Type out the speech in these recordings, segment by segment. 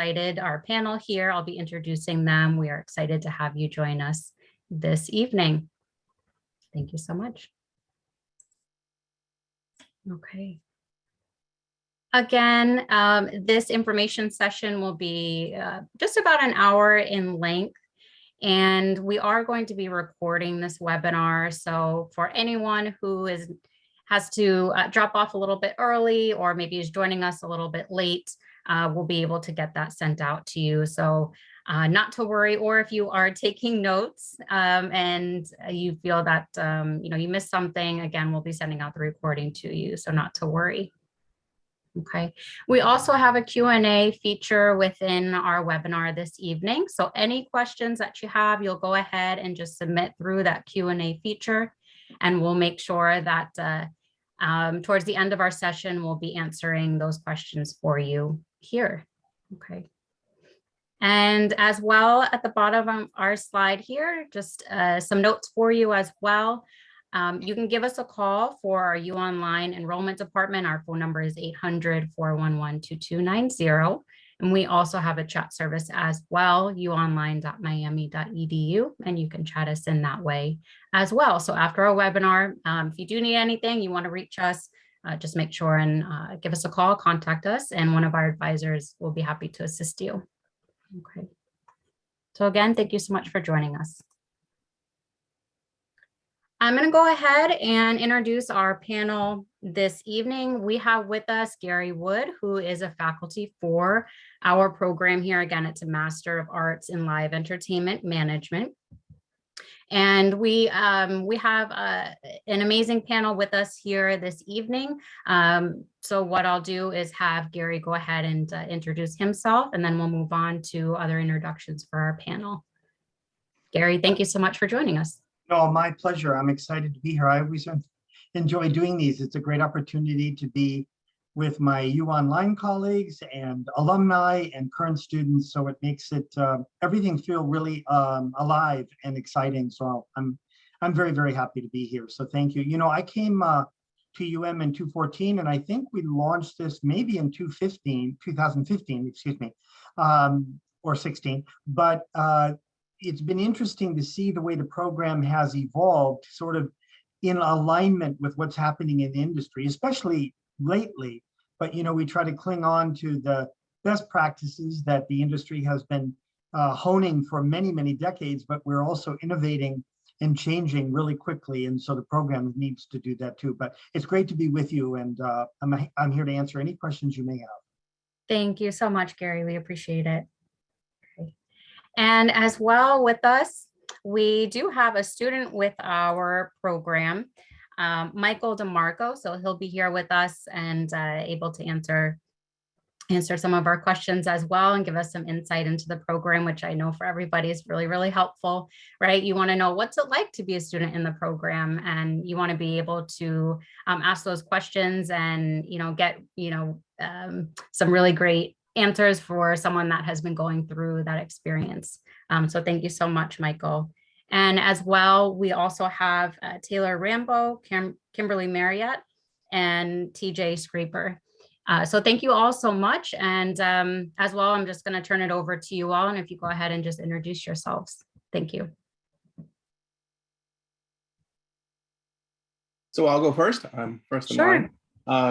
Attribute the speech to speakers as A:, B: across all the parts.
A: excited. Our panel here, I'll be introducing them. We are excited to have you join us this evening. Thank you so much. Okay. Again, this information session will be just about an hour in length, and we are going to be recording this webinar. So for anyone who has to drop off a little bit early, or maybe is joining us a little bit late, we'll be able to get that sent out to you. So not to worry, or if you are taking notes and you feel that you missed something, again, we'll be sending out the recording to you, so not to worry. Okay, we also have a Q&A feature within our webinar this evening. So any questions that you have, you'll go ahead and just submit through that Q&A feature, and we'll make sure that towards the end of our session, we'll be answering those questions for you here. Okay. And as well, at the bottom of our slide here, just some notes for you as well. You can give us a call for our UOnline enrollment department. Our phone number is 800-411-2290. And we also have a chat service as well, uonline.miami.edu, and you can chat us in that way as well. So after our webinar, if you do need anything, you want to reach us, just make sure and give us a call, contact us, and one of our advisors will be happy to assist you. Okay. So again, thank you so much for joining us. I'm going to go ahead and introduce our panel this evening. We have with us Gary Wood, who is a faculty for our program here. Again, it's a Master of Arts in Live Entertainment Management. And we have an amazing panel with us here this evening. So what I'll do is have Gary go ahead and introduce himself, and then we'll move on to other introductions for our panel. Gary, thank you so much for joining us.
B: No, my pleasure. I'm excited to be here. I always enjoy doing these. It's a great opportunity to be with my UOnline colleagues and alumni and current students. So it makes it everything feel really alive and exciting. So I'm very, very happy to be here. So thank you. You know, I came to UM in 2014, and I think we launched this maybe in 2015, excuse me, or 16. But it's been interesting to see the way the program has evolved, sort of in alignment with what's happening in the industry, especially lately. But, you know, we try to cling on to the best practices that the industry has been honing for many, many decades, but we're also innovating and changing really quickly. And so the program needs to do that too. But it's great to be with you, and I'm here to answer any questions you may have.
A: Thank you so much, Gary. We appreciate it. And as well with us, we do have a student with our program, Michael DeMarco. So he'll be here with us and able to answer some of our questions as well, and give us some insight into the program, which I know for everybody is really, really helpful, right? You want to know what's it like to be a student in the program, and you want to be able to ask those questions and, get, some really great answers for someone that has been going through that experience. So thank you so much, Michael. And as well, we also have Taylor Rambo, Kimberly Marriott, and TJ Scraper. So thank you all so much. And as well, I'm just going to turn it over to you all. And if you go ahead and just introduce yourselves. Thank you.
C: So I'll go first. I'm first in line.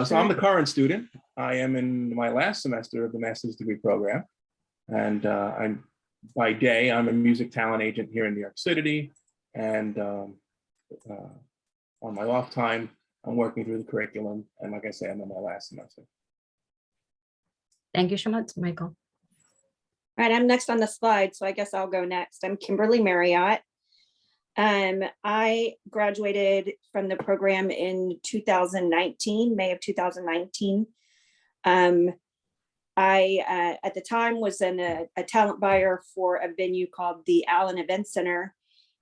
C: So I'm the current student. I am in my last semester of the master's degree program. And by day, I'm a music talent agent here in New York City. And on my off time, I'm working through the curriculum. And like I say, I'm in my last semester.
A: Thank you so much, Michael.
D: All right, I'm next on the slide, so I guess I'll go next. I'm Kimberly Marriott. I graduated from the program in 2019, May of 2019. I, at the time, was a talent buyer for a venue called the Allen Event Center.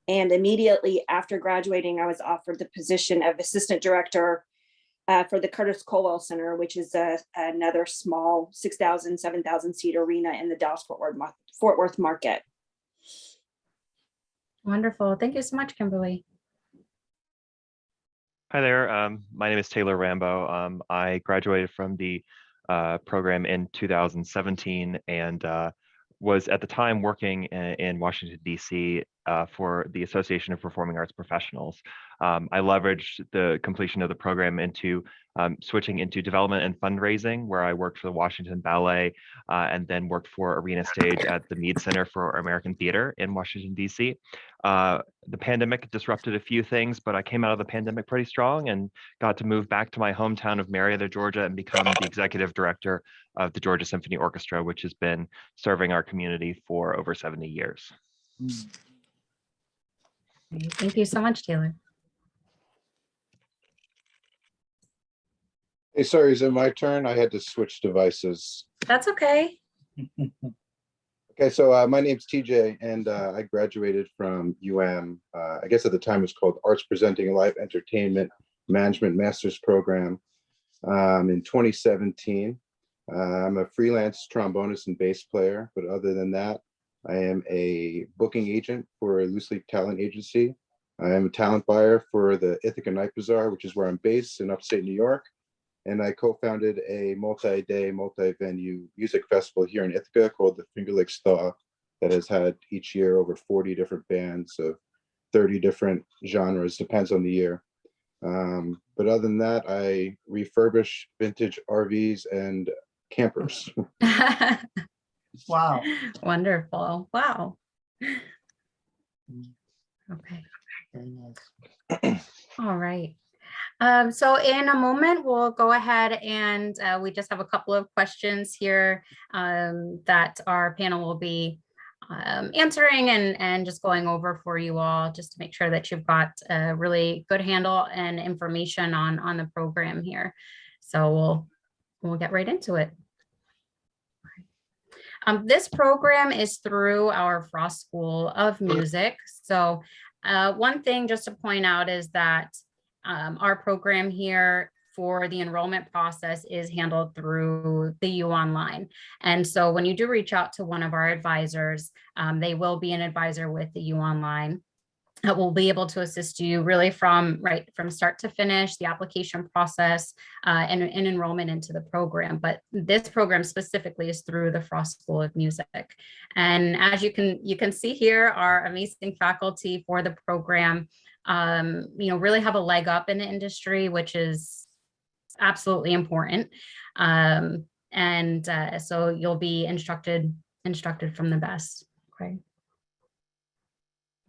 D: And immediately after graduating, I was offered the position of assistant director for the Curtis Colwell Center, which is another small 6,000, 7,000 seat arena in the Dallas-Fort Worth market.
A: Wonderful. Thank you so much, Kimberly.
E: Hi there. My name is Taylor Rambo. I graduated from the program in 2017 and was at the time working in Washington, D.C. For the Association of Performing Arts Professionals. I leveraged the completion of the program into switching into development and fundraising, where I worked for the Washington Ballet and then worked for Arena Stage at the Mead Center for American Theater in Washington, D.C. The pandemic disrupted a few things, but I came out of the pandemic pretty strong and got to move back to my hometown of Marietta, Georgia, and become the executive director of the Georgia Symphony Orchestra, which has been serving our community for over 70 years.
A: Great. Thank you so much, Taylor.
F: Hey, sorry, is it my turn? I had to switch devices.
A: That's okay.
F: Okay, so my name's TJ, and I graduated from I guess at the time it was called Arts Presenting and Live Entertainment Management Master's Program in 2017. I'm a freelance trombonist and bass player, but other than that, I am a booking agent for a loose leaf talent agency. I am a talent buyer for the Ithaca Night Bazaar, which is where I'm based in upstate New York. And I co-founded a multi-day, multi-venue music festival here in Ithaca called the Finger Lakes Thaw that has had each year over 40 different bands of 30 different genres, depends on the year. But other than that, I refurbish vintage RVs and campers.
B: Wow.
A: Wonderful. Wow. Okay.
B: Very nice.
A: All right. So in a moment, we'll go ahead and we just have a couple of questions here that our panel will be answering and just going over for you all, just to make sure that you've got a really good handle and information on the program here. So we'll get right into it. This program is through our Frost School of Music. So one thing just to point out is that our program here for the enrollment process is handled through the UOnline. And so when you do reach out to one of our advisors, they will be an advisor with the UOnline that will be able to assist you really from start to finish, the application process and enrollment into the program. But this program specifically is through the Frost School of Music. And as you can see here, our amazing faculty for the program really have a leg up in the industry, which is absolutely important. So you'll be instructed from the best. Okay.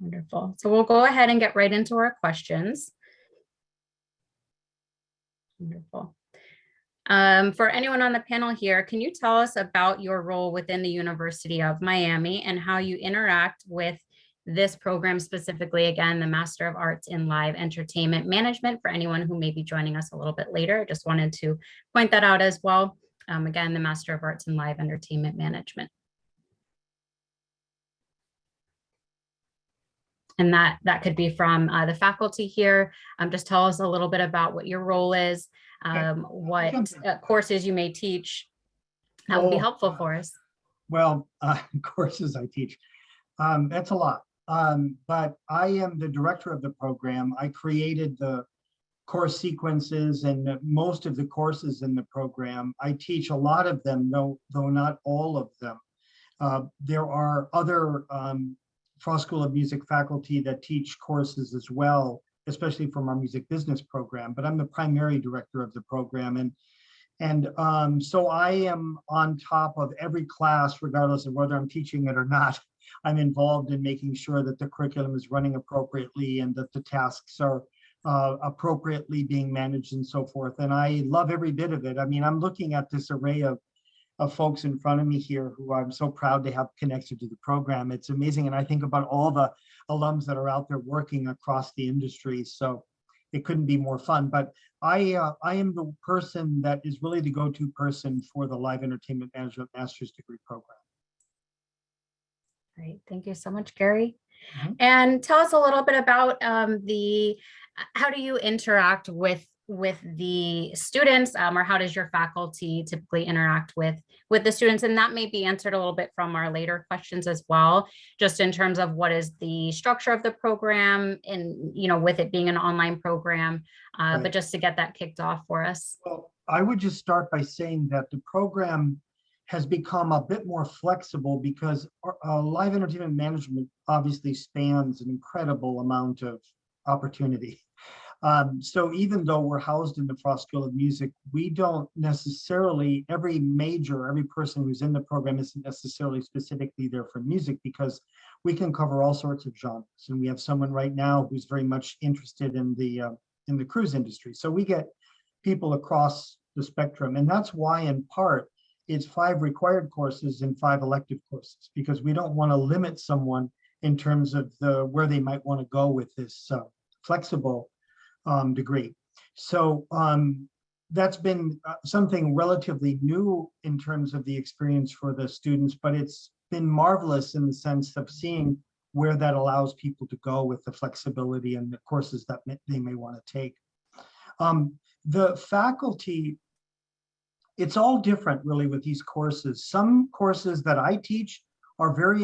A: Wonderful. So we'll go ahead and get right into our questions. Wonderful. For anyone on the panel here, can you tell us about your role within the University of Miami and how you interact with this program specifically, again, the Master of Arts in Live Entertainment Management, for anyone who may be joining us a little bit later? Just wanted to point that out as well. Again, the Master of Arts in Live Entertainment Management. And that could be from the faculty here. Just tell us a little bit about what your role is, what courses you may teach. That would be helpful for us.
B: Well, courses I teach, that's a lot. But I am the director of the program. I created the course sequences and most of the courses in the program. I teach a lot of them, though not all of them. There are other Frost School of Music faculty that teach courses as well, especially from our music business program, but I'm the primary director of the program. So I am on top of every class, regardless of whether I'm teaching it or not. I'm involved in making sure that the curriculum is running appropriately and that the tasks are appropriately being managed and so forth. And I love every bit of it. I mean, I'm looking at this array of folks in front of me here who I'm so proud to have connected to the program. It's amazing. And I think about all the alums that are out there working across the industry. So it couldn't be more fun. But I am the person that is really the go-to person for the Live Entertainment Management Master's Degree program.
A: Great. Thank you so much, Gary. And tell us a little bit about how do you interact with the students, or how does your faculty typically interact with the students? And that may be answered a little bit from our later questions as well, just in terms of what is the structure of the program and, with it being an online program,
B: Right.
A: But just to get that kicked off for us.
B: Well, I would just start by saying that the program has become a bit more flexible because live entertainment management obviously spans an incredible amount of opportunity. So even though we're housed in the Frost School of Music, we don't necessarily, every person who's in the program isn't necessarily specifically there for music, because we can cover all sorts of genres. And we have someone right now who's very much interested in the cruise industry. So we get people across the spectrum. And that's why, in part, it's 5 required courses and 5 elective courses, because we don't want to limit someone in terms of where they might want to go with this flexible degree. So that's been something relatively new in terms of the experience for the students, but it's been marvelous in the sense of seeing where that allows people to go with the flexibility and the courses that they may want to take. The faculty, it's all different really with these courses. Some courses that I teach are very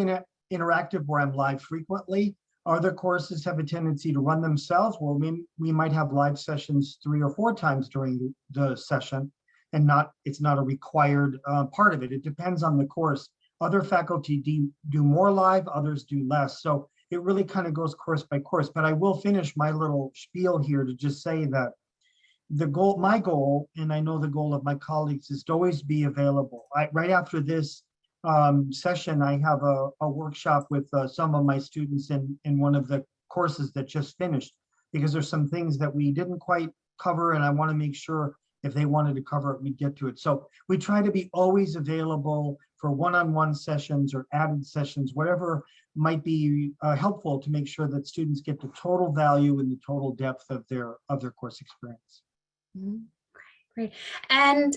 B: interactive, where I'm live frequently. Other courses have a tendency to run themselves, where we might have live sessions 3 or 4 times during the session, and it's not a required part of it. It depends on the course. Other faculty do more live, others do less. So it really kind of goes course by course. But I will finish my little spiel here to just say that my goal, and I know the goal of my colleagues, is to always be available. Right after this session, I have a workshop with some of my students in one of the courses that just finished, because there's some things that we didn't quite cover, and I want to make sure if they wanted to cover it, we'd get to it. So we try to be always available for one-on-one sessions or added sessions, whatever might be helpful to make sure that students get the total value and the total depth of their course experience.
A: Great. And,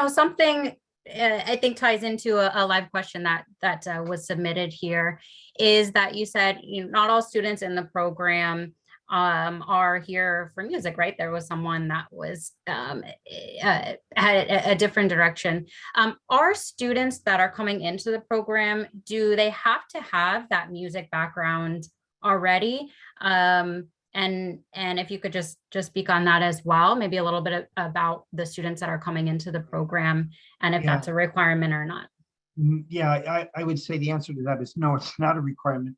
A: something I think ties into a live question that was submitted here is that you said, not all students in the program are here for music, right? There was someone that was had a different direction. Are students that are coming into the program, do they have to have that music background already? And if you could just speak on that as well, maybe a little bit about the students that are coming into the program and if that's a requirement or not.
B: Yeah, I would say the answer to that is no, it's not a requirement.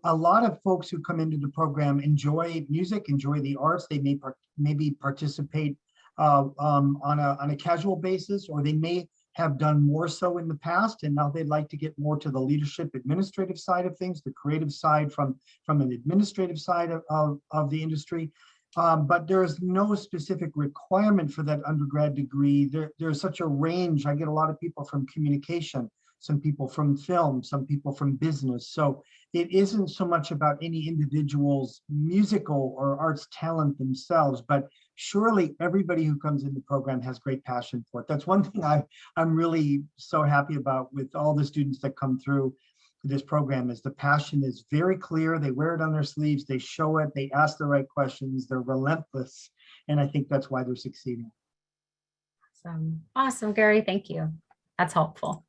B: A lot of folks who come into the program enjoy music, enjoy the arts. They may maybe participate on a casual basis, or they may have done more so in the past, and now they'd like to get more to the leadership administrative side of things, the creative side from an administrative side of the industry. But there's no specific requirement for that undergrad degree. There's such a range. I get a lot of people from communication, some people from film, some people from business. So it isn't so much about any individual's musical or arts talent themselves, but surely everybody who comes in the program has great passion for it. That's one thing I'm really so happy about with all the students that come through this program, is the passion is very clear. They wear it on their sleeves, they show it, they ask the right questions, they're relentless. And I think that's why they're succeeding.
A: Awesome, Gary, thank you. That's helpful.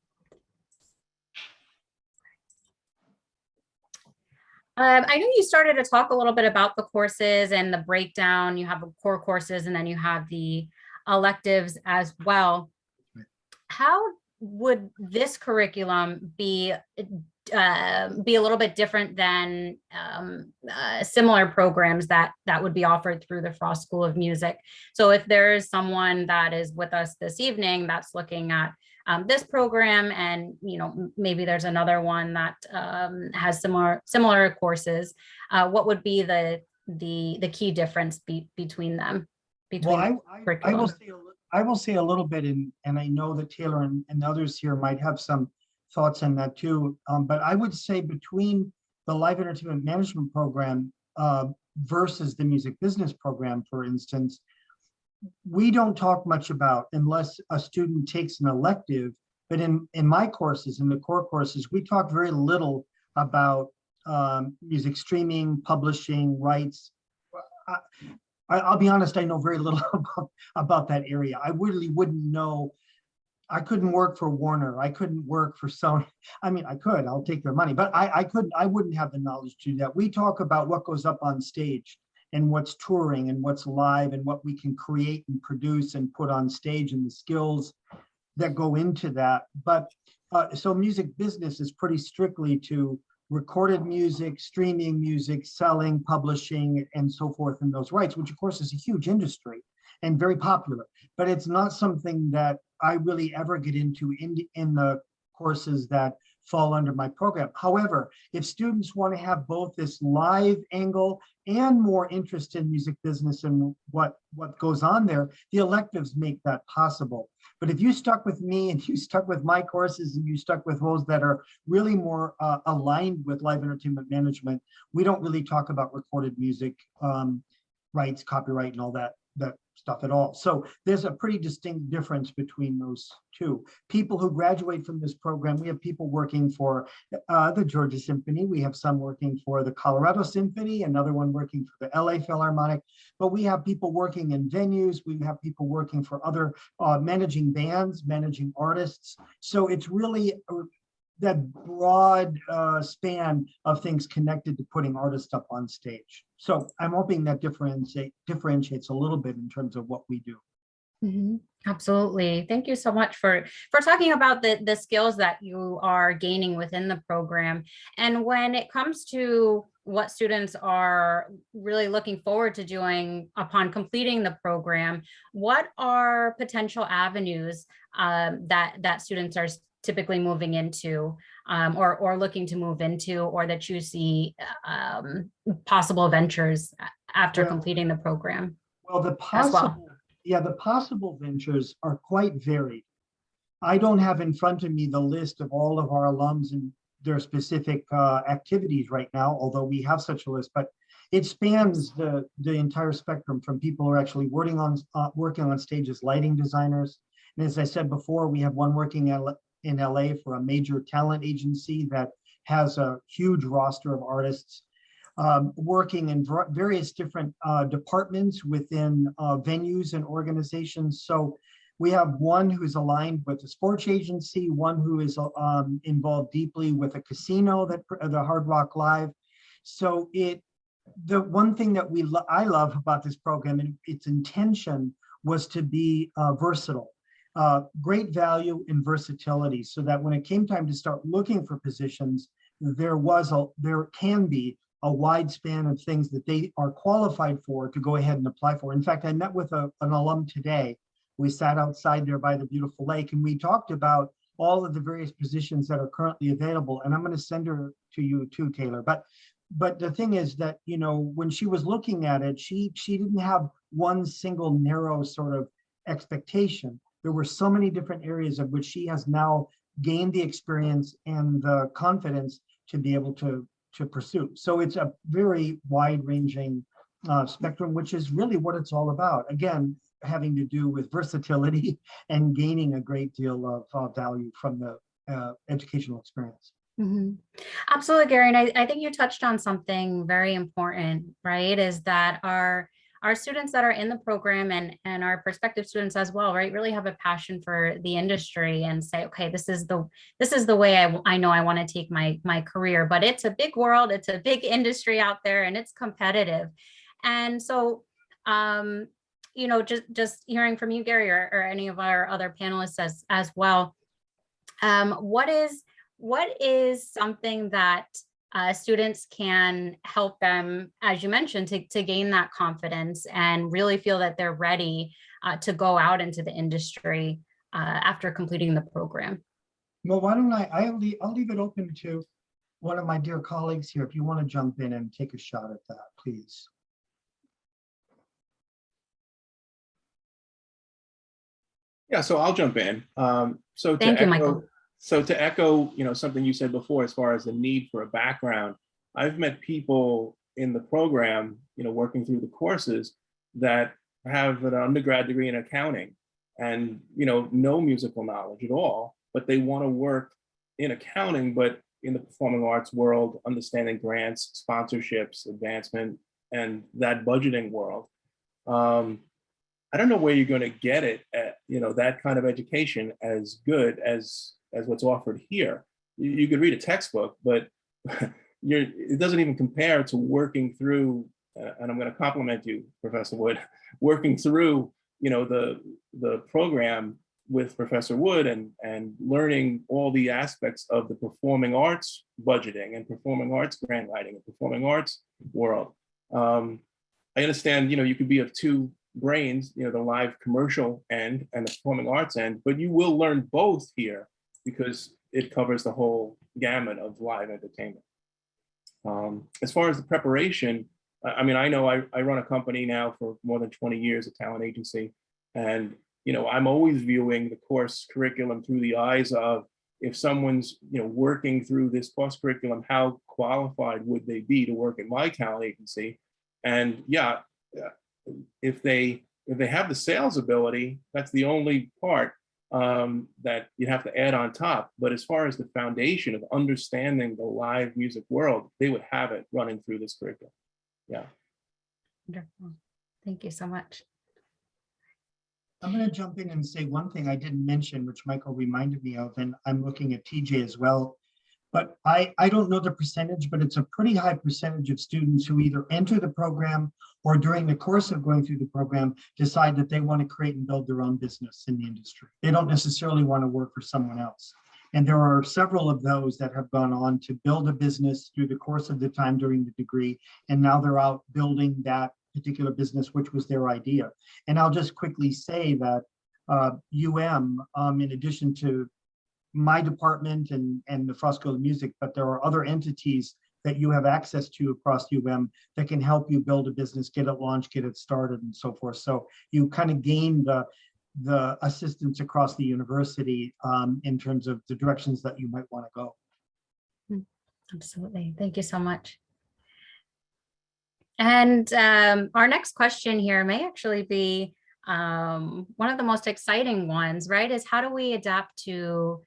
A: I know you started to talk a little bit about the courses and the breakdown. You have core courses and then you have the electives as well. How would this curriculum be a little bit different than similar programs that would be offered through the Frost School of Music? So if there is someone that is with us this evening that's looking at this program, and maybe there's another one that has similar courses, what would be the key difference between them?
B: Well, I will say a little bit, and I know that Taylor and others here might have some thoughts on that too. But I would say between the live entertainment management program versus the music business program, for instance, we don't talk much about, unless a student takes an elective, but in my courses, in the core courses, we talk very little about music streaming, publishing, rights. I'll be honest, I know very little about that area. I really wouldn't know. I couldn't work for Warner. I couldn't work for Sony. I mean, I could, I'll take their money, but I wouldn't have the knowledge to do that. We talk about what goes up on stage and what's touring and what's live and what we can create and produce and put on stage and the skills that go into that. But so music business is pretty strictly to recorded music, streaming music, selling, publishing, and so forth, and those rights, which of course is a huge industry and very popular. But it's not something that I really ever get into in the courses that fall under my program. However, if students want to have both this live angle and more interest in music business and what goes on there, the electives make that possible. But if you stuck with me and you stuck with my courses and you stuck with those that are really more aligned with live entertainment management, we don't really talk about recorded music rights, copyright, and all that stuff at all. So there's a pretty distinct difference between those two. People who graduate from this program, we have people working for the Georgia Symphony, we have some working for the Colorado Symphony, another one working for the LA Philharmonic, but we have people working in venues, we have people working for other managing bands, managing artists. So it's really that broad span of things connected to putting artists up on stage. So I'm hoping that differentiates a little bit in terms of what we do.
A: Mm-hmm. Absolutely. Thank you so much for talking about the skills that you are gaining within the program. And when it comes to what students are really looking forward to doing upon completing the program, what are potential avenues that students are typically moving into or looking to move into, or that you see possible ventures after completing the program?
B: Well, the possible ventures are quite varied. I don't have in front of me the list of all of our alums and their specific activities right now, although we have such a list, but it spans the entire spectrum from people who are actually working on stage as lighting designers. And as I said before, we have one working in LA for a major talent agency that has a huge roster of artists working in various different departments within venues and organizations. So we have one who's aligned with a sports agency, one who is involved deeply with a casino, the Hard Rock Live. So the one thing that I love about this program and its intention was to be versatile. Great value in versatility, so that when it came time to start looking for positions, there can be a wide span of things that they are qualified for to go ahead and apply for. In fact, I met with an alum today. We sat outside there by the beautiful lake and we talked about all of the various positions that are currently available. And I'm going to send her to you too, Taylor. But the thing is that, you know, when she was looking at it, she didn't have one single narrow sort of expectation. There were so many different areas of which she has now gained the experience and the confidence to be able to pursue. So it's a very wide-ranging spectrum, which is really what it's all about. Again, having to do with versatility and gaining a great deal of value from the educational experience.
A: Mm-hmm. Absolutely, Gary. And I think you touched on something very important, right? Is that our students that are in the program and our prospective students as well, right, really have a passion for the industry and say, okay, this is the way I know I want to take my career. But it's a big world, it's a big industry out there, and it's competitive. And so, you know, just hearing from you, Gary, or any of our other panelists as well, what is something that students can help them, as you mentioned, to gain that confidence and really feel that they're ready to go out into the industry after completing the program?
B: Well, why don't I'll leave it open to one of my dear colleagues here, if you want to jump in and take a shot at that, please.
C: Yeah, so I'll jump in.
A: Thank you, Michael.
C: So to echo, you know, something you said before, as far as the need for a background, I've met people in the program, you know, working through the courses that have an undergrad degree in accounting and, you know, no musical knowledge at all, but they want to work in accounting, but in the performing arts world, understanding grants, sponsorships, advancement, and that budgeting world. I don't know where you're going to get it at, you know, that kind of education as good as what's offered here. You could read a textbook, but it doesn't even compare to working through and I'm going to compliment you, Professor Wood, working through, the program with Professor Wood and learning all the aspects of the performing arts budgeting and performing arts grant writing and performing arts world. I understand, you could be of two brains, the live commercial end and the performing arts end, but you will learn both here because it covers the whole gamut of live entertainment. As far as the preparation, I know I run a company now for more than 20 years, a talent agency, and I'm always viewing the course curriculum through the eyes of, if someone's working through this course curriculum, how qualified would they be to work at my talent agency? And yeah, if they have the sales ability, that's the only part that you have to add on top. But as far as the foundation of understanding the live music world, they would have it running through this curriculum. Yeah.
A: Wonderful. Thank you so much.
B: I'm going to jump in and say one thing I didn't mention, which Michael reminded me of, and I'm looking at TJ as well. But I don't know the percentage, but it's a pretty high percentage of students who either enter the program or during the course of going through the program decide that they want to create and build their own business in the industry. They don't necessarily want to work for someone else. And there are several of those that have gone on to build a business through the course of the time during the degree. And now they're out building that particular business, which was their idea. And I'll just quickly say that in addition to my department and the Frost School of Music, but there are other entities that you have access to across that can help you build a business, get it launched, get it started, and so forth. So you kind of gain the assistance across the university in terms of the directions that you might want to go.
A: Absolutely. Thank you so much. And our next question here may actually be one of the most exciting ones, right? Is how do we adapt to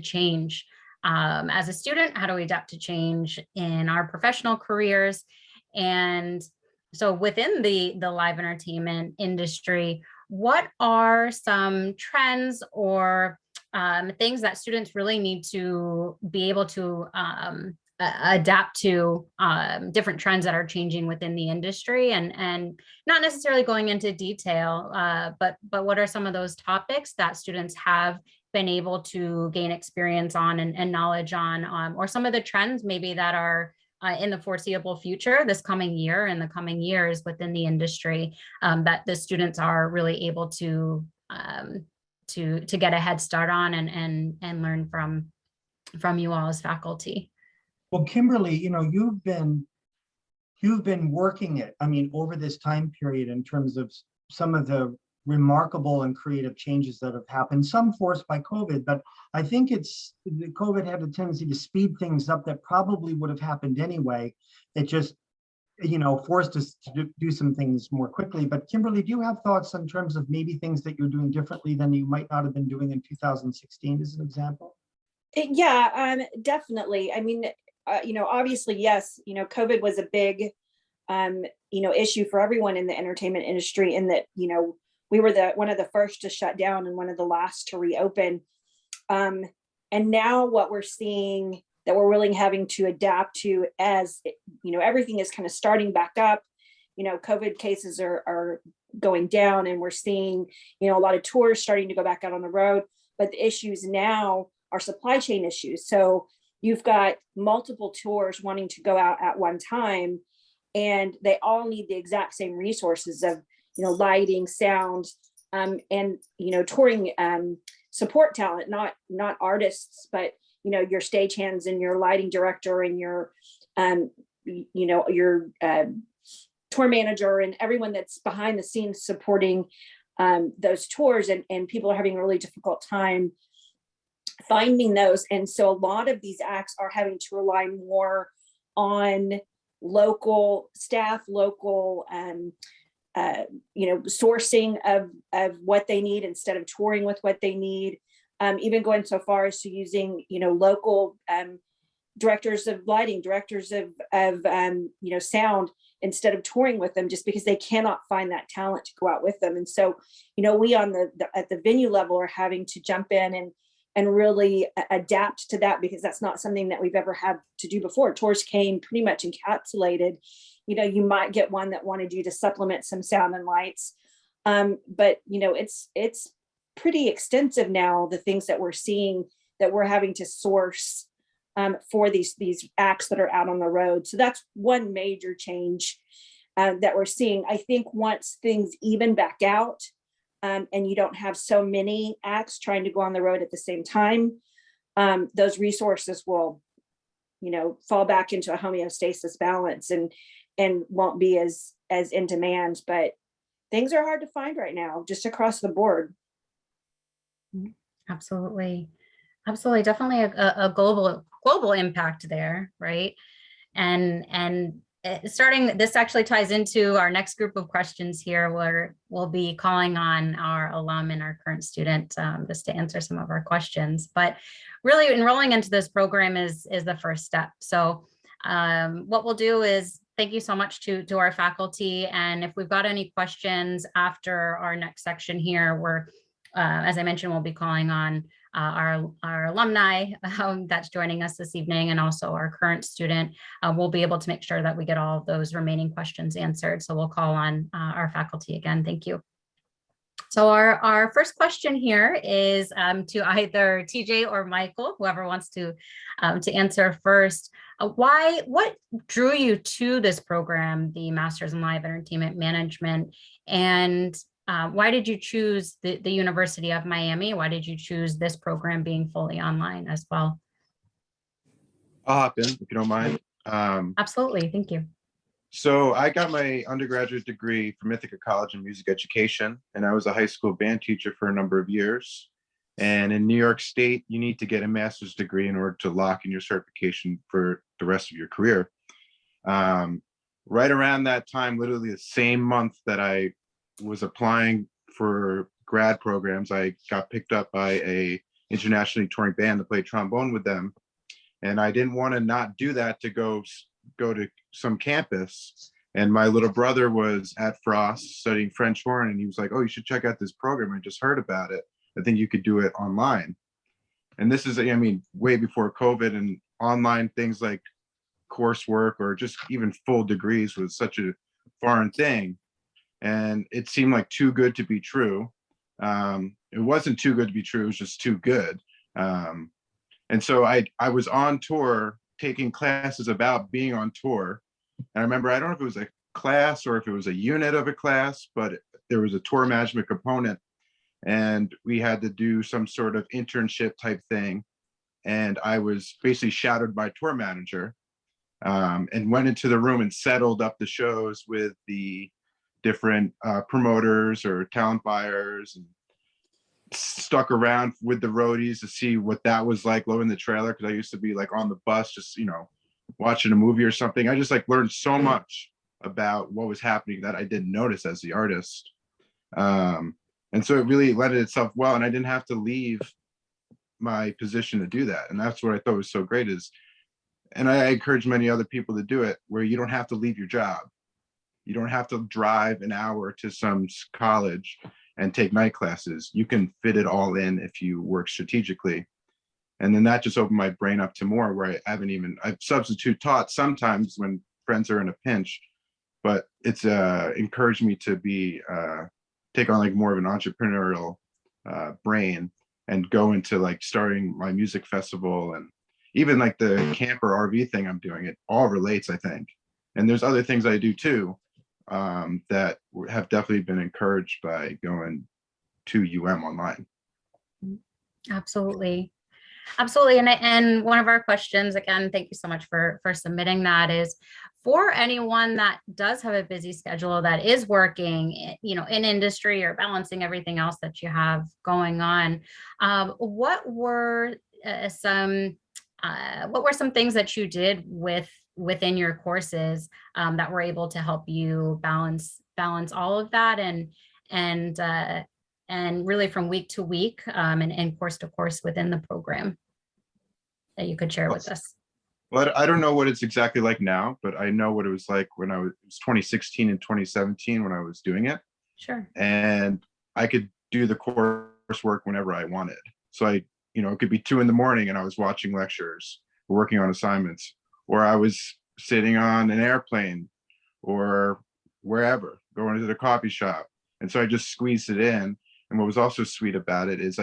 A: change as a student? How do we adapt to change in our professional careers? And so within the live entertainment industry, what are some trends or things that students really need to be able to adapt to different trends that are changing within the industry, and not necessarily going into detail, but what are some of those topics that students have been able to gain experience on and knowledge on, or some of the trends maybe that are in the foreseeable future, this coming year and the coming years within the industry, that the students are really able to get a head start on and learn from you all as faculty.
B: Well, Kimberly, you've been working it, over this time period in terms of some of the remarkable and creative changes that have happened, some forced by COVID, but I think COVID had a tendency to speed things up that probably would have happened anyway. It just, forced us to do some things more quickly. But Kimberly, do you have thoughts in terms of maybe things that you're doing differently than you might not have been doing in 2016 as an example?
D: Yeah, definitely. Obviously, yes, COVID was a big, issue for everyone in the entertainment industry, in that, we were one of the first to shut down and one of the last to reopen. And now what we're seeing that we're really having to adapt to as, everything is kind of starting back up, COVID cases are going down, and we're seeing, a lot of tours starting to go back out on the road. But the issues now are supply chain issues. So you've got multiple tours wanting to go out at one time, and they all need the exact same resources of, lighting, sound, and, touring support talent, not artists, but, your stagehands and your lighting director and your, your tour manager and everyone that's behind the scenes supporting those tours. And people are having a really difficult time finding those. And so a lot of these acts are having to rely more on local staff, local sourcing of what they need instead of touring with what they need. Even going so far as to using, local directors of lighting, directors of sound, instead of touring with them, just because they cannot find that talent to go out with them. And so, we at the venue level are having to jump in and really adapt to that, because that's not something that we've ever had to do before. Tours came pretty much encapsulated you might get one that wanted you to supplement some sound and lights. But it's pretty extensive now, the things that we're seeing that we're having to source for these acts that are out on the road. So that's one major change that we're seeing. I think once things even back out, and you don't have so many acts trying to go on the road at the same time, those resources will, fall back into a homeostasis balance and won't be as in demand. But things are hard to find right now, just across the board.
A: Absolutely. Absolutely. Definitely a global impact there, right? And starting, this actually ties into our next group of questions here, where we'll be calling on our alum and our current student just to answer some of our questions. But really, enrolling into this program is the first step. So what we'll do is thank you so much to our faculty. And if we've got any questions after our next section here, we're, as I mentioned, we'll be calling on our alumni that's joining us this evening, and also our current student. We'll be able to make sure that we get all of those remaining questions answered. So we'll call on our faculty again. Thank you. So our first question here is to either TJ or Michael, whoever wants to answer first. What drew you to this program, the Masters in Live Entertainment Management, and why did you choose the University of Miami? Why did you choose this program being fully online as well?
F: I'll hop in if you don't mind.
A: Absolutely, thank you.
F: So I got my undergraduate degree from Ithaca College in music education, and I was a high school band teacher for a number of years. And in New York State, you need to get a master's degree in order to lock in your certification for the rest of your career. Right around that time, literally the same month that I was applying for grad programs, I got picked up by a internationally touring band to play trombone with them. And I didn't want to not do that to go to some campus. And my little brother was at Frost studying French horn, and he was like, "Oh, you should check out this program. I just heard about it. I think you could do it online." And this is, way before COVID, and online things like coursework or just even full degrees was such a foreign thing. And it seemed like too good to be true. It wasn't too good to be true, it was just too good. And so I was on tour taking classes about being on tour. And I remember, I don't know if it was a class or if it was a unit of a class, but there was a tour management component, and we had to do some sort of internship type thing. And I was basically shadowed by tour manager, and went into the room and settled up the shows with the different promoters or talent buyers, and stuck around with the roadies to see what that was like loading the trailer, because I used to be like on the bus just watching a movie or something. I just learned so much about what was happening that I didn't notice as the artist, and so it really lended itself well, and I didn't have to leave my position to do that. And that's what I thought was so great and I encourage many other people to do it, where you don't have to leave your job. You don't have to drive an hour to some college and take night classes. You can fit it all in if you work strategically. And then that just opened my brain up to more, where I've substitute taught sometimes when friends are in a pinch, but it's encouraged me to take on more of an entrepreneurial brain, and go into starting my music festival, and even the camper RV thing I'm doing. It all relates, I think. And there's other things I do too, that have definitely been encouraged by going to online.
A: Absolutely. Absolutely. And one of our questions, again, thank you so much for submitting that, is for anyone that does have a busy schedule, that is working, in industry or balancing everything else that you have going on. What were some things that you did within your courses that were able to help you balance all of that, and really from week to week, and course to course within the program, that you could share with us?
F: Well, I don't know what it's exactly like now, but I know what it was like when it was 2016 and 2017 when I was doing it.
A: Sure.
F: And I could do the coursework whenever I wanted. So it could be 2 a.m. and I was watching lectures, working on assignments, or I was sitting on an airplane or wherever, going to the coffee shop. And so I just squeezed it in. And what was also sweet about it is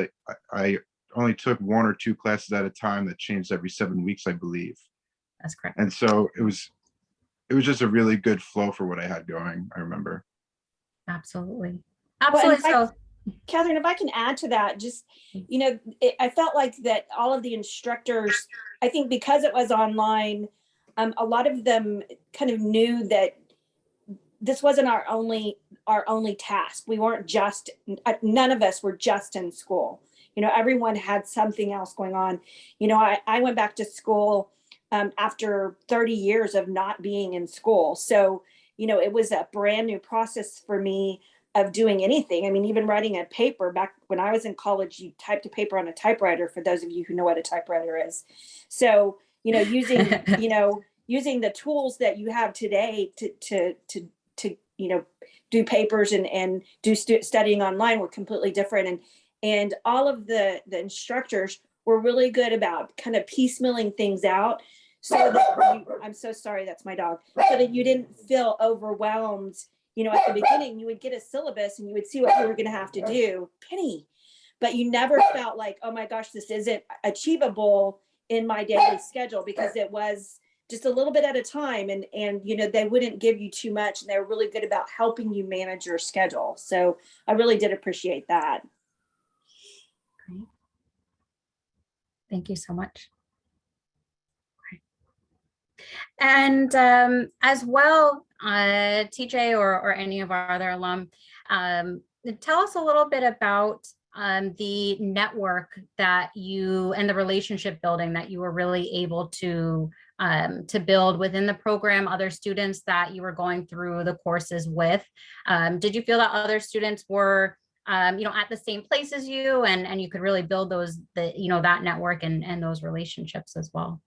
F: I only took 1 or 2 classes at a time that changed every 7 weeks, I believe.
A: That's correct.
F: And so it was just a really good flow for what I had going, I remember.
A: Absolutely.
D: Well,
A: Absolutely. So,
D: Catherine, if I can add to that, just, I felt like that all of the instructors, I think because it was online, a lot of them kind of knew that this wasn't our only task. We weren't just, none of us were just in school. Everyone had something else going on. I went back to school after 30 years of not being in school. So, it was a brand new process for me of doing anything. I mean, even writing a paper back when I was in college, you typed a paper on a typewriter, for those of you who know what a typewriter is. So, using, using the tools that you have today to do papers and do studying online were completely different. And all of the instructors were really good about kind of piecemealing things out. So that I'm so sorry, that's my dog. So that you didn't feel overwhelmed. At the beginning, you would get a syllabus and you would see what you were going to have to do. Penny. But you never felt like, oh my gosh, this isn't achievable in my daily schedule, because it was just a little bit at a time. And they wouldn't give you too much. And they were really good about helping you manage your schedule. So I really did appreciate that.
A: great. Thank you so much. And as well, TJ or any of our other alum, tell us a little bit about the network that you and the relationship building that you were really able to build within the program, other students that you were going through the courses with. Did you feel that other students were at the same place as you, and you could really build that network and those relationships as well?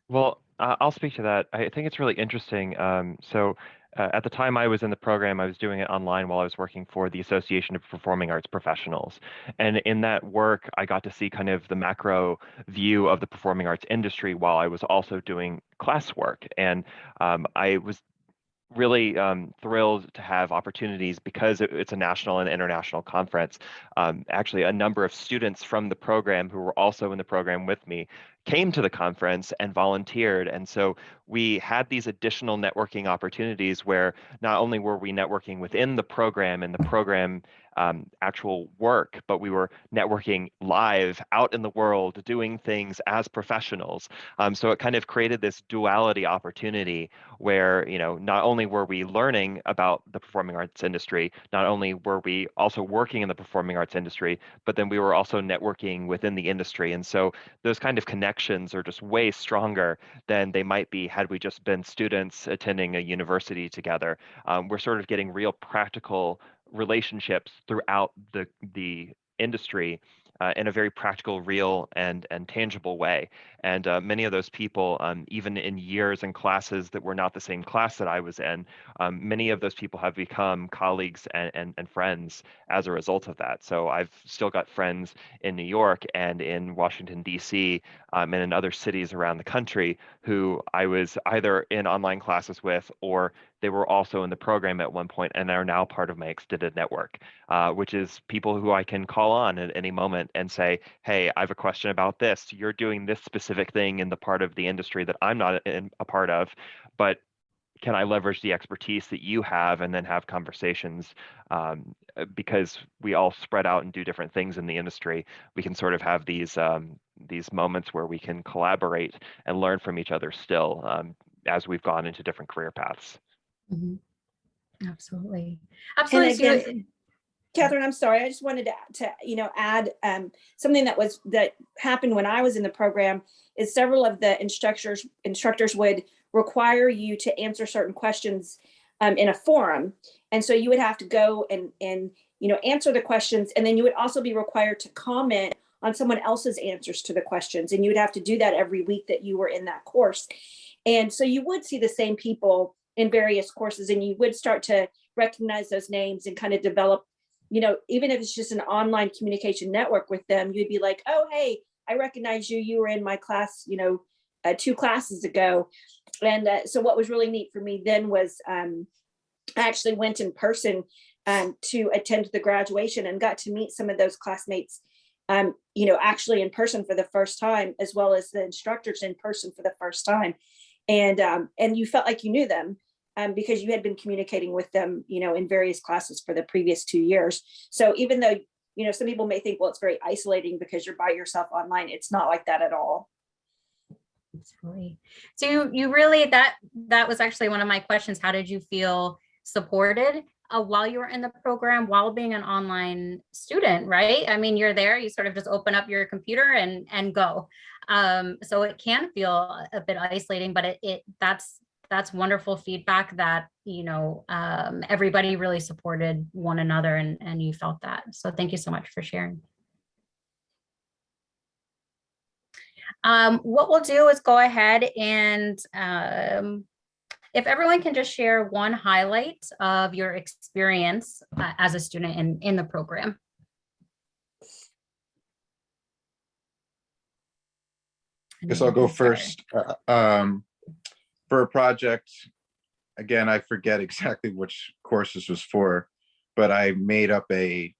E: Well, I'll speak to that. I think it's really interesting. At the time I was in the program, I was doing it online while I was working for the Association of Performing Arts Professionals. And in that work, I got to see kind of the macro view of the performing arts industry while I was also doing classwork. And I was really thrilled to have opportunities, because it's a national and international conference. Actually, a number of students from the program who were also in the program with me came to the conference and volunteered. And so we had these additional networking opportunities where not only were we networking within the program and the program actual work, but we were networking live out in the world, doing things as professionals. So it kind of created this duality opportunity where, not only were we learning about the performing arts industry, not only were we also working in the performing arts industry, but then we were also networking within the industry. And so those kind of connections are just way stronger than they might be had we just been students attending a university together. We're sort of getting real practical relationships throughout the industry in a very practical, real, and tangible way. And many of those people, even in years and classes that were not the same class that I was in, many of those people have become colleagues and friends as a result of that. So I've still got friends in New York and in Washington, D.C., and in other cities around the country who I was either in online classes with, or they were also in the program at one point and are now part of my extended network, which is people who I can call on at any moment and say, hey, I have a question about this. You're doing this specific thing in the part of the industry that I'm not a part of, but can I leverage the expertise that you have, and then have conversations, because we all spread out and do different things in the industry. We can sort of have these moments where we can collaborate and learn from each other still, as we've gone into different career paths.
A: Mm-hmm. Absolutely. Absolutely.
D: And again, Catherine, I'm sorry. I just wanted to add something that happened when I was in the program. Is several of the instructors would require you to answer certain questions in a forum, and so you would have to go and answer the questions, and then you would also be required to comment on someone else's answers to the questions, and you would have to do that every week that you were in that course. And so you would see the same people in various courses, and you would start to recognize those names and kind of develop, even if it's just an online communication network with them, you'd be like, oh, hey, I recognize you. You were in my class, 2 classes ago. So what was really neat for me then was I actually went in person to attend the graduation and got to meet some of those classmates, actually in person for the first time, as well as the instructors in person for the first time. And you felt like you knew them because you had been communicating with them, in various classes for the previous 2 years. So even though, some people may think, well, it's very isolating because you're by yourself online, it's not like that at all.
A: Absolutely. So you really, that was actually one of my questions. How did you feel supported while you were in the program, while being an online student, right? I mean, you're there, you sort of just open up your computer and go. So it can feel a bit isolating, but that's wonderful feedback that, everybody really supported one another and you felt that. So thank you so much for sharing. What we'll do is go ahead and if everyone can just share one highlight of your experience as a student in the program.
F: I guess I'll go first. For a project, again, I forget exactly which course this was for, but I made up a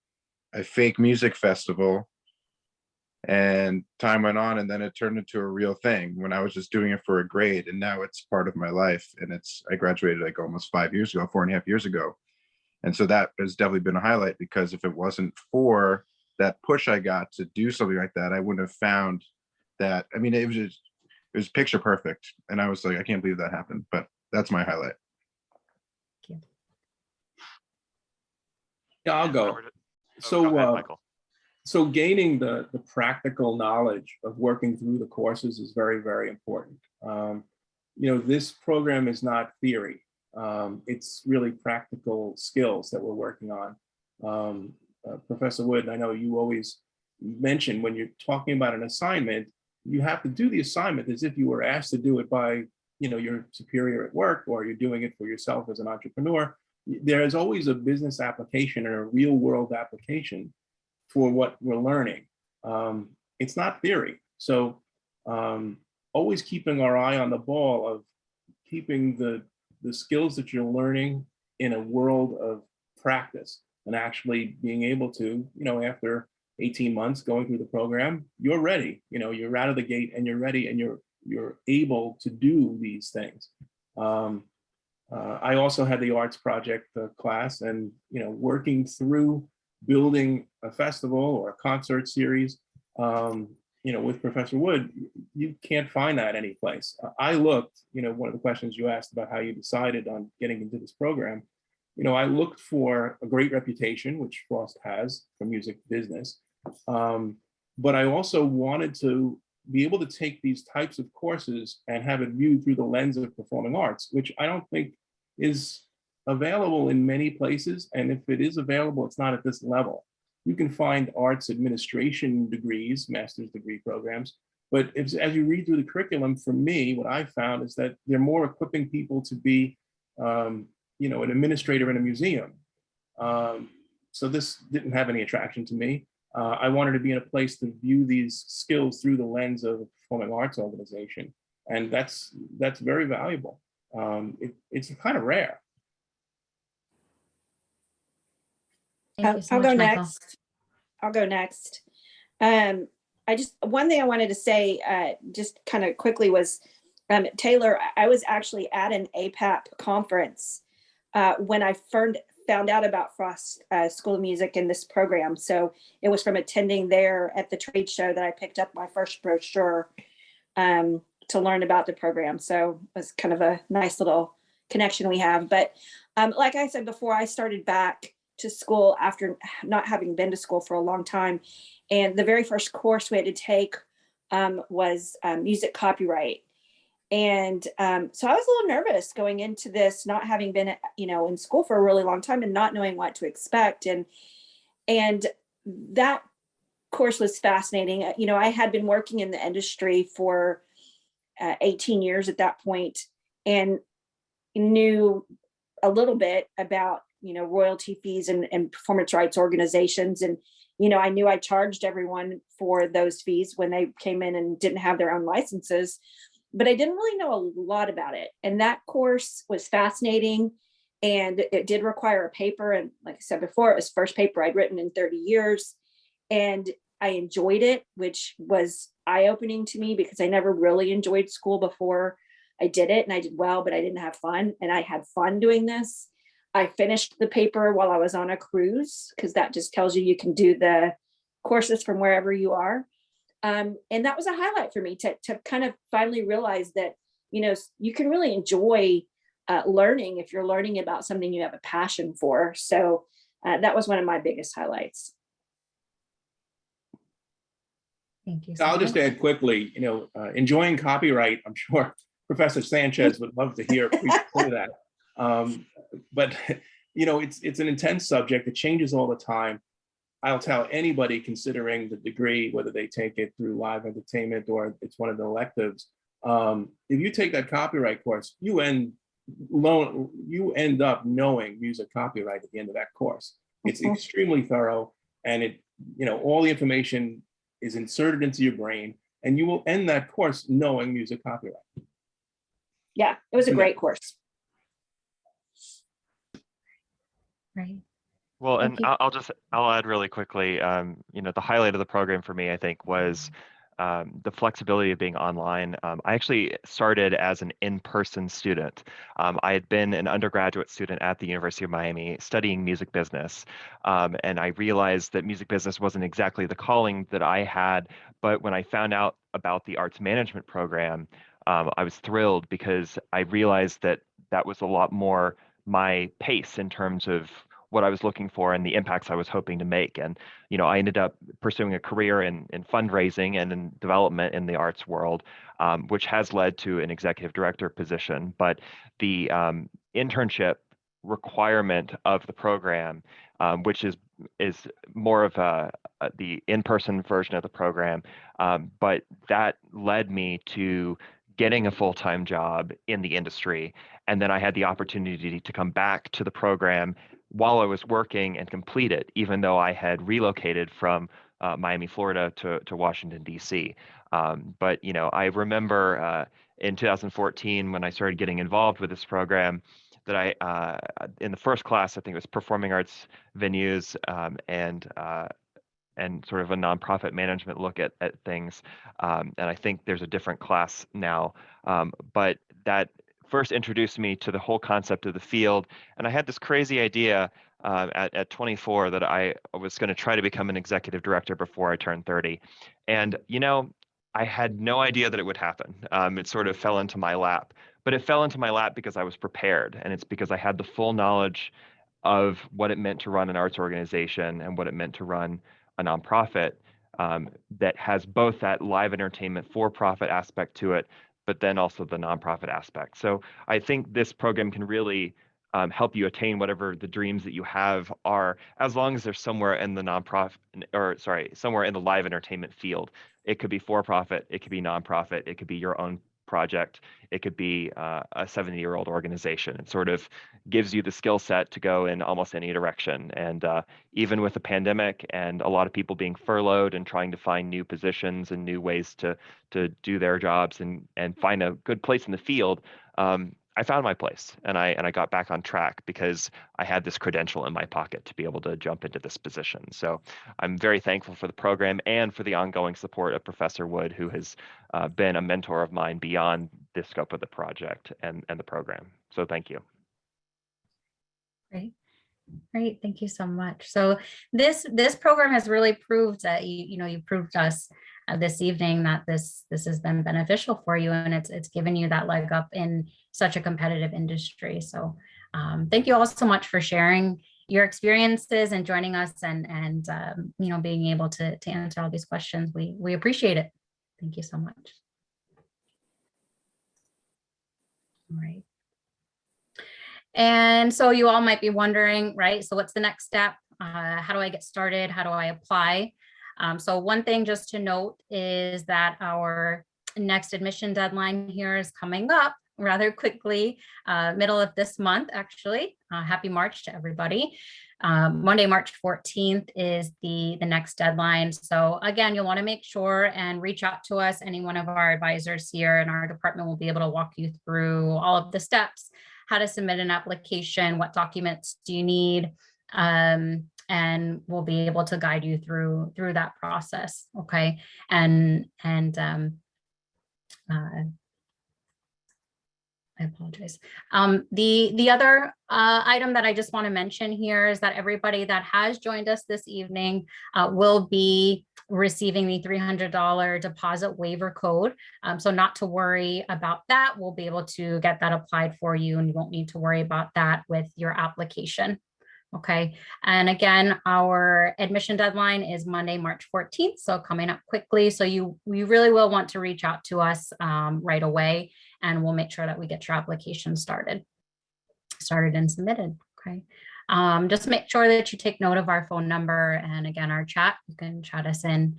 F: fake music festival, and time went on, and then it turned into a real thing when I was just doing it for a grade, and now it's part of my life. And I graduated like almost 5 years ago, 4.5 years ago. And so that has definitely been a highlight, because if it wasn't for that push I got to do something like that, I wouldn't have found that. I mean, it was picture perfect. And I was like, I can't believe that happened, but that's my highlight.
C: Yeah, I'll go.
E: Go ahead, Michael.
C: So gaining the practical knowledge of working through the courses is very, very important. This program is not theory. It's really practical skills that we're working on. Professor Wood, I know you always mention when you're talking about an assignment, you have to do the assignment as if you were asked to do it by, your superior at work, or you're doing it for yourself as an entrepreneur. There is always a business application or a real world application for what we're learning. It's not theory. So always keeping our eye on the ball of keeping the skills that you're learning in a world of practice, and actually being able to, after 18 months going through the program, you're ready. You're out of the gate and you're ready, and you're able to do these things. I also had the arts project class, and working through building a festival or a concert series, with Professor Wood, you can't find that anyplace. I looked, one of the questions you asked about how you decided on getting into this program, I looked for a great reputation, which Frost has for music business. But I also wanted to be able to take these types of courses and have it viewed through the lens of performing arts, which I don't think is available in many places. And if it is available, it's not at this level. You can find arts administration degrees, master's degree programs, but as you read through the curriculum, for me, what I found is that they're more equipping people to be, an administrator in a museum. So this didn't have any attraction to me. I wanted to be in a place to view these skills through the lens of a performing arts organization. And that's very valuable. It's kind of rare.
A: Thank you so
D: I'll
A: much,
D: go
A: Michael.
D: next. I'll go next. One thing I wanted to say, just kind of quickly was, Taylor, I was actually at an APAP conference when I found out about Frost School of Music in this program. So it was from attending there at the trade show that I picked up my first brochure to learn about the program. So it was kind of a nice little connection we have. But like I said before, I started back to school after not having been to school for a long time. And the very first course we had to take was music copyright. And so I was a little nervous going into this, not having been, in school for a really long time and not knowing what to expect. And that course was fascinating. I had been working in the industry for 18 years at that point, and knew a little bit about, royalty fees and performance rights organizations. And, I knew I charged everyone for those fees when they came in and didn't have their own licenses. but I didn't really know a lot about it. And that course was fascinating, and it did require a paper. And like I said before, it was the first paper I'd written in 30 years. And I enjoyed it, which was eye-opening to me because I never really enjoyed school before I did it, and I did well, but I didn't have fun. And I had fun doing this. I finished the paper while I was on a cruise, because that just tells you can do the courses from wherever you are. And that was a highlight for me to kind of finally realize that, you can really enjoy learning if you're learning about something you have a passion for. So that was one of my biggest highlights.
A: Thank you.
C: I'll just add quickly, enjoying copyright, I'm sure Professor Sanchez would love to hear that. But it's an intense subject. It changes all the time. I'll tell anybody considering the degree, whether they take it through live entertainment or it's one of the electives, if you take that copyright course, you end up knowing music copyright at the end of that course. It's extremely thorough, and all the information is inserted into your brain, and you will end that course knowing music copyright.
D: Yeah, it was a great course.
A: Right.
E: Well, and I'll add really quickly, the highlight of the program for me, I think, was the flexibility of being online. I actually started as an in-person student. I had been an undergraduate student at the University of Miami studying music business. And I realized that music business wasn't exactly the calling that I had. But when I found out about the arts management program, I was thrilled because I realized that that was a lot more my pace in terms of what I was looking for and the impacts I was hoping to make. And, I ended up pursuing a career in fundraising and in development in the arts world, which has led to an executive director position. But the internship requirement of the program, which is more of the in-person version of the program, but that led me to getting a full-time job in the industry. And then I had the opportunity to come back to the program while I was working and complete it, even though I had relocated from Miami, Florida to Washington, D.C. But, I remember in 2014, when I started getting involved with this program, that I, in the first class, I think it was performing arts venues and sort of a nonprofit management look at things. And I think there's a different class now, but that first introduced me to the whole concept of the field. And I had this crazy idea at 24 that I was going to try to become an executive director before I turned 30. And, I had no idea that it would happen. It sort of fell into my lap, but it fell into my lap because I was prepared. And it's because I had the full knowledge of what it meant to run an arts organization and what it meant to run a nonprofit that has both that live entertainment for-profit aspect to it, but then also the nonprofit aspect. So I think this program can really help you attain whatever the dreams that you have are, as long as they're somewhere in the somewhere in the live entertainment field. It could be for-profit, it could be nonprofit, it could be your own project, it could be a 70-year-old organization. It sort of gives you the skill set to go in almost any direction. And even with the pandemic and a lot of people being furloughed and trying to find new positions and new ways to do their jobs and find a good place in the field, I found my place and I got back on track because I had this credential in my pocket to be able to jump into this position. So I'm very thankful for the program and for the ongoing support of Professor Wood, who has been a mentor of mine beyond the scope of the project and the program. So thank you.
A: Great. Thank you so much. So this program has really proved that you proved us this evening that this has been beneficial for you, and it's given you that leg up in such a competitive industry. So thank you all so much for sharing your experiences and joining us and being able to answer all these questions. We appreciate it. Thank you so much. All right. And so you all might be wondering, right? So what's the next step? How do I get started? How do I apply? So one thing just to note is that our next admission deadline here is coming up rather quickly, middle of this month, actually. happy March to everybody. Monday, March 14th is the next deadline. So again, you'll want to make sure and reach out to us. Any one of our advisors here in our department will be able to walk you through all of the steps, how to submit an application, what documents do you need, and we'll be able to guide you through that process. Okay. I apologize. The other item that I just want to mention here is that everybody that has joined us this evening will be receiving the $300 deposit waiver code. So not to worry about that. We'll be able to get that applied for you, and you won't need to worry about that with your application. Okay. And again, our admission deadline is Monday, March 14th. So coming up quickly. So you really will want to reach out to us right away, and we'll make sure that we get your application started and submitted. Okay. Just make sure that you take note of our phone number, and again, our chat. You can chat us in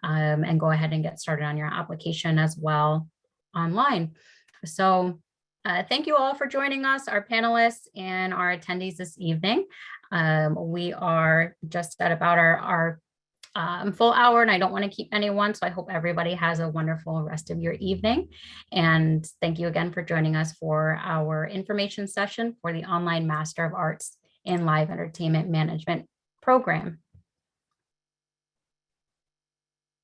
A: and go ahead and get started on your application as well online. So thank you all for joining us, our panelists and our attendees this evening. We are just at about our full hour, and I don't want to keep anyone, so I hope everybody has a wonderful rest of your evening. And thank you again for joining us for our information session for the online Master of Arts in Live Entertainment Management program.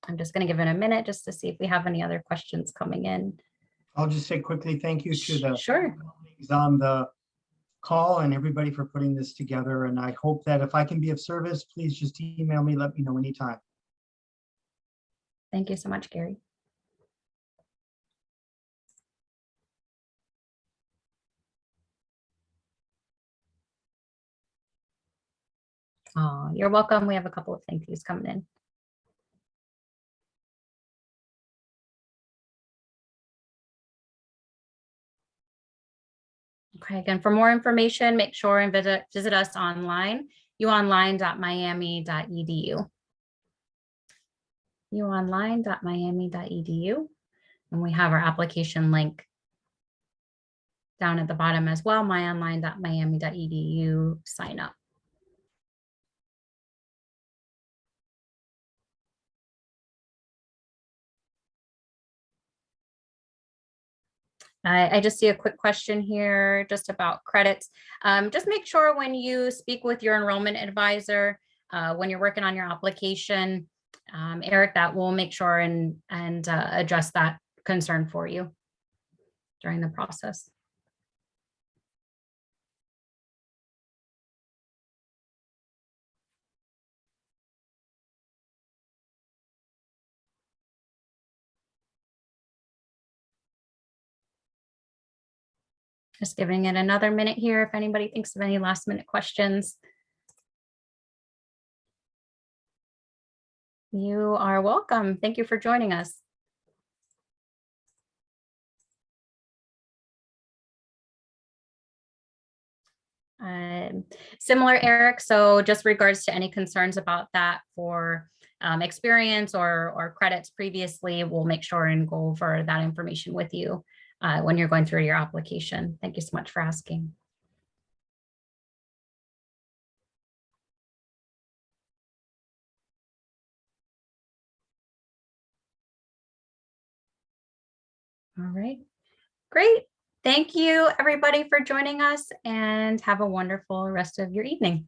A: I'm just going to give it a minute just to see if we have any other questions coming in.
B: I'll just say quickly, thank you to the
A: Sure.
B: colleagues on the call and everybody for putting this together. And I hope that if I can be of service, please just email me, let me know anytime.
A: Thank you so much, Gary. Oh, you're welcome. We have a couple of thank yous coming in. Okay, again, for more information, make sure and visit us online, uonline.miami.edu. uonline.miami.edu. And we have our application link down at the bottom as well, myonline.miami.edu, sign up. I just see a quick question here just about credits. Just make sure when you speak with your enrollment advisor, when you're working on your application, Eric, that will make sure and address that concern for you during the process. Just giving it another minute here if anybody thinks of any last minute questions. You are welcome. Thank you for joining us. Similar, Eric, so just regards to any concerns about that for experience or credits previously, we'll make sure and go over that information with you when you're going through your application. Thank you so much for asking. All right, great. Thank you everybody for joining us, and have a wonderful rest of your evening.